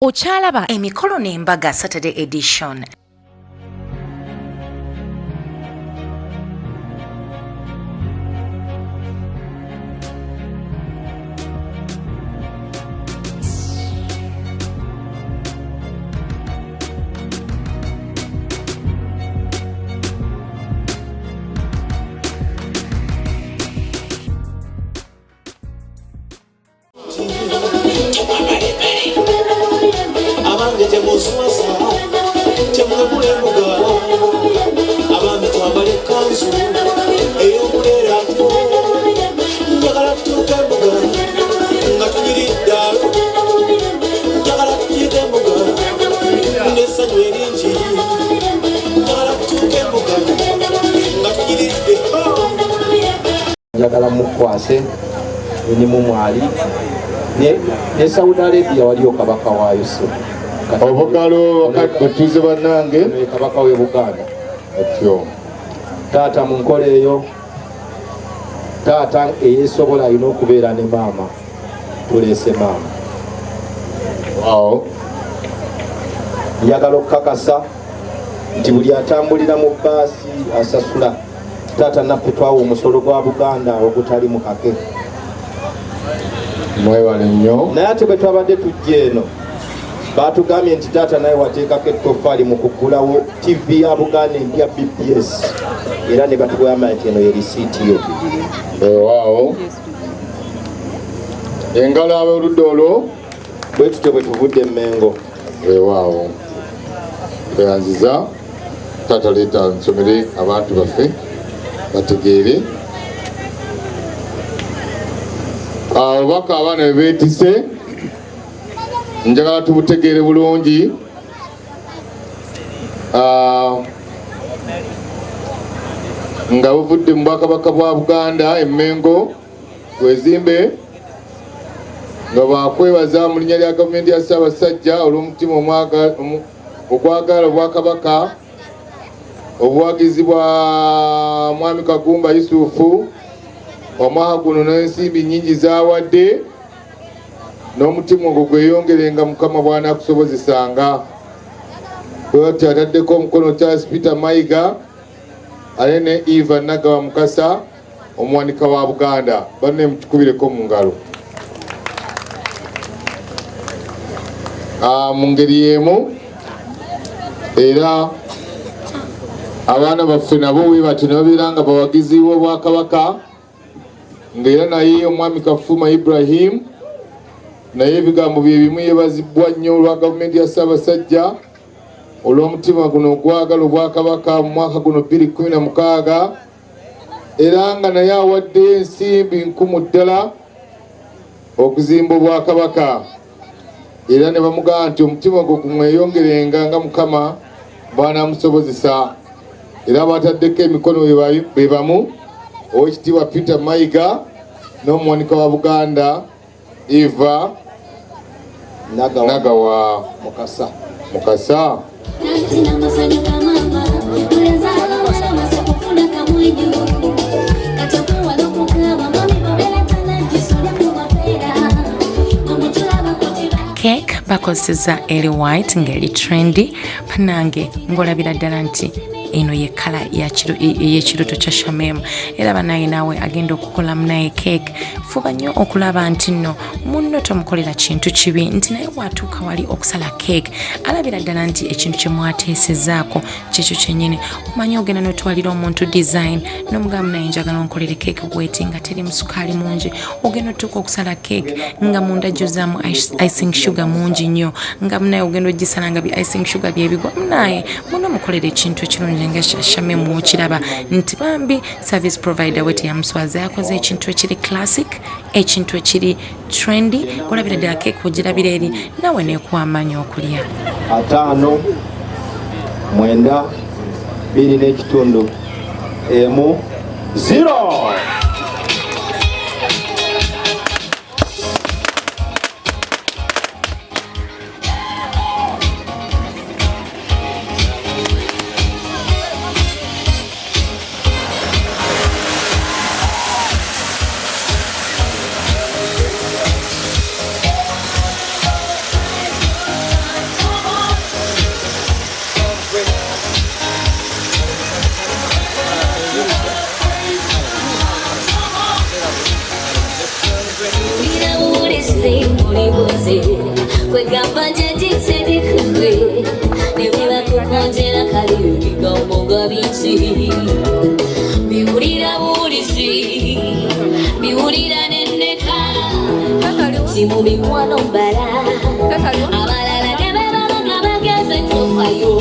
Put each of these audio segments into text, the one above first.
Ochalaba emikolo n'embaga Saturday edition. Njagala mukwase ni mumwali ne Saudi Arabia waliyo kabaka waayo so obugalo batuze bannange kabaka we Buganda atyo taata mu nkola eyo taata eyesobola alina okubeera ne maama tuleese maama waawo njagala okukakasa nti buli atambulira mu baasi asasula taata naffe twawa omusolo gwa Buganda ogutali mu kake mwebale nnyo naye ate bwe twabadde tujja eno baatugambye nti taata naye wateekako ettoffaali mu kugulawo TV ya Buganda empya BBS era ne batugamba nti eno ye lisiiti yo waawo engalo ab'oludda olwo bwe tutyo bwe tuvudde Mmengo waawo tweyanziza taata leeta nsomere abantu baffe bategeere obubaka abaana bwe beetise njagala tubutegeere bulungi. Nga buvudde mu Bwakabaka bwa Buganda Emmengo Wezimbe nga bakwebaza mu linnya lya gavumenti ya Ssaabasajja olw'omutima ogwagala Obwakabaka obuwagizi bwa Mwami Kagumba Yusufu omwaka guno n'ensimbi nnyingi zaawadde n'omutima ogwo gweyongerenga Mukama bw'anaakusobozesanga. Bw'atyo ataddeko omukono Charles Peter Mayiga ale ne Eva Nagawa Mukasa omuwanika wa Buganda banne mukikubireko mu ngalo. Mu ngeri y'emu era abaana baffe nabo bwe bati ne babeera nga bawagizi b'Obwakabaka ng'era naye omwami Kafuma Ibrahim naye ebigambo bye bimu yeebazibwa nnyo olwa gavumenti ya Ssaabasajja olw'omutima guno ogwagala Obwakabaka mu mwaka guno 2016 era nga naye awadde ensimbi nkumu ddala okuzimba Obwakabaka era ne bamugamba nti omutima gwo gumweyongerenga nga Mukama bw'anaamusobozesa era bataddeko emikono be bamu Oweekitiibwa Peter Mayiga n'omuwanika wa Buganda Eva Nagawa Mukasa. Cake bakozesa eri white ngeri trendy panange ngolabira ddala nti eno ye kala y'ekiruto kya Shamem era banaye naawe agenda okukola munaye cake fuba nnyo okulaba nti nno munno tomukolera kintu kibi nti naye bwatuuka wali okusala cake alabira ddala nti ekintu kye mwateesezaako kyekyo kyennyini omanyi ogenda n'otwalira omuntu design n'omugamba naye njagala onkolere cake bweti nga teri musukaali mungi ogenda otuuka okusala cake nga munda gyozaamu icing sugar mungi nnyo nga munaye ogenda ogisala nga bi icing sugar byebigwa munaye munno mukolere ekintu ekirungi nga Shamem okiraba nti bambi service provider we teyamuswaza yakoze ekintu ekiri classic ekintu ekiri trendy olabira ddala cake ogirabira eri nawe neekuwa amaanyi okulya 5 9 2 n'ekitundu 0. Gamba jajitse bikwe Nebiba kukonjera kali bigambo gabichi Biwulira bulisi Biwulira nenneka Simu bikwano mbala Abalala nebebala nga bageze tofayo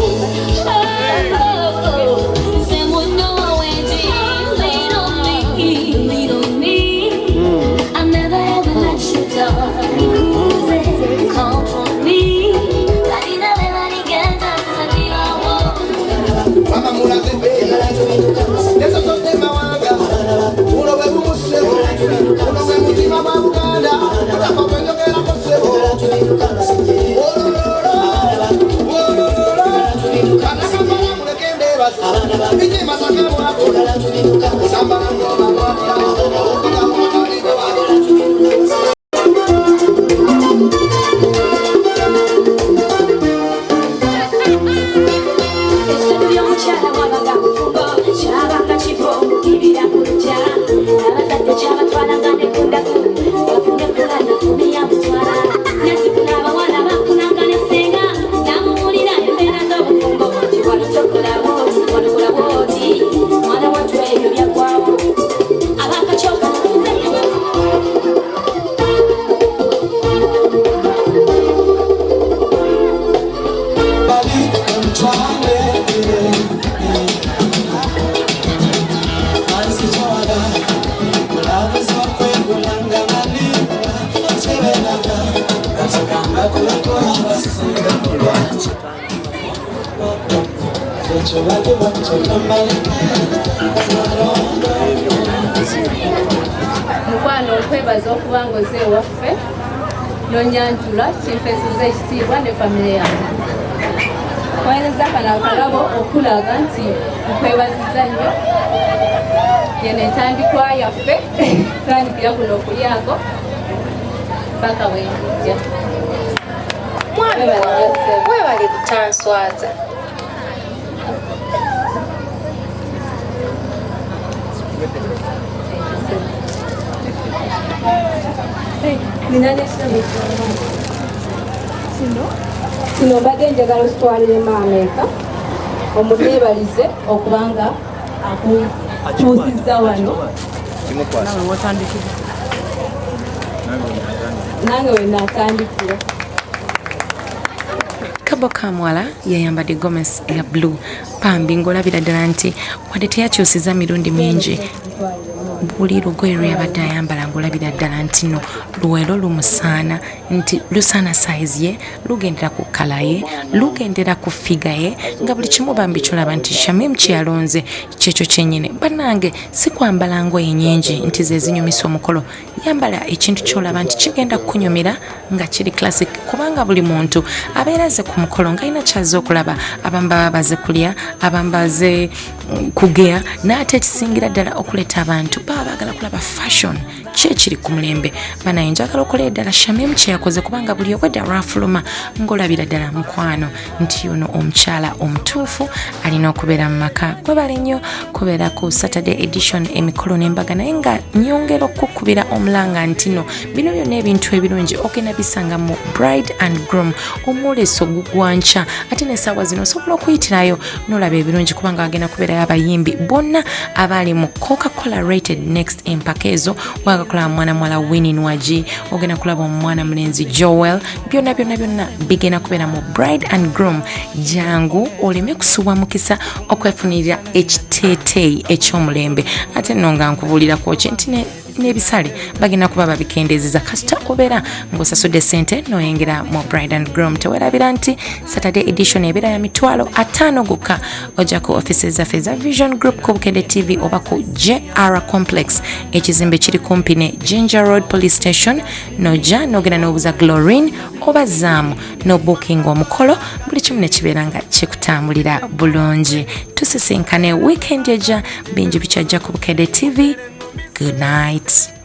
Mukwano okwebaza okuba ngoze waffe nonyanjula kimpeesiza ekitiibwa ne famire yange kwenyeza kano akalabo okulaga nti nkwebaziza nnyo yeno entandikwa yaffe tandikira kuno okulyako paka wengijja mwebali butanswaza kino mbadde njagala ositwalire maama omuteebalize okubanga akutuusizza wano nange wenaatandikira Kabo Kamwala yayambadde gomesi eya blue pambi ng'olabira ddala nti wadde teyakyusiza mirundi mingi buli lugoye lweyabadde ayambala ng'olabira ddala nti no luwero lumusaana nti lusaana size ye lugendera ku kala ye lugendera ku figa ye nga buli kimu bambi kyolaba nti Shamim kyeyalonze kyekyo kyennyini bannange si kwambala ngoye nnyingi nti ze zinyumisa omukolo yambala ekintu kyolaba nti kigenda kukunyumira nga kiri classic kubanga buli muntu abeera ze ku mukolo ng'alina kyazze okulaba abamu baba baze kulya abamu baze kugea n'ate ekisingira ddala okuleeta abantu baba baagala kulaba fashion kyekiri ku mulembe banaye njagala okolera ddala Shamim kyeyakoze kubanga buli obwedda lwafuluma ng'olabira ddala mukwano nti yuno omukyala omutuufu alina okubeera mu maka gwebale nnyo kubeera ku Saturday edition emikolo n'embaga naye nga nyongera okukubira omulanga nti no bino byonna ebintu ebirungi ogenda bisanga mu Bride and Groom omwoleso gugwanca ate n'essaawa zino osobola okuyitirayo n'olaba ebirungi kubanga agenda kubeerayo abayimbi bonna abaali mu Coca-Cola rated next empaka ezo wagakola mwana mwala Winnie Nwaji ogenda kulaba omwana mulenzi Joel byonna bigenda kubeera mu Bride and Groom jangu oleme kusubwa mukisa okwefunira ekiteeteeyi eky'omulembe ate nno nga nkubuulira kwoki nti n'ebisale bagenda kuba babikendezeza kasita obeera ng'osasudde ssente n'oyengera mu Bride and Groom tewerabira nti Saturday edition ebeera ya $50 gokka ojja ku offices zaffe za Vision Group ku Bukedde TV oba ku JR Complex ekizimbe kiri kumpi ne Ginger Road Police Station n'ojja n'ogenda n'obuza Glorine oba Zaamu n'obooking omukolo buli kimu ne kibeera nga kikutambulira bulungi tusisinkane weekend ejja bingi bikyajja ku Bukedde TV. Good night.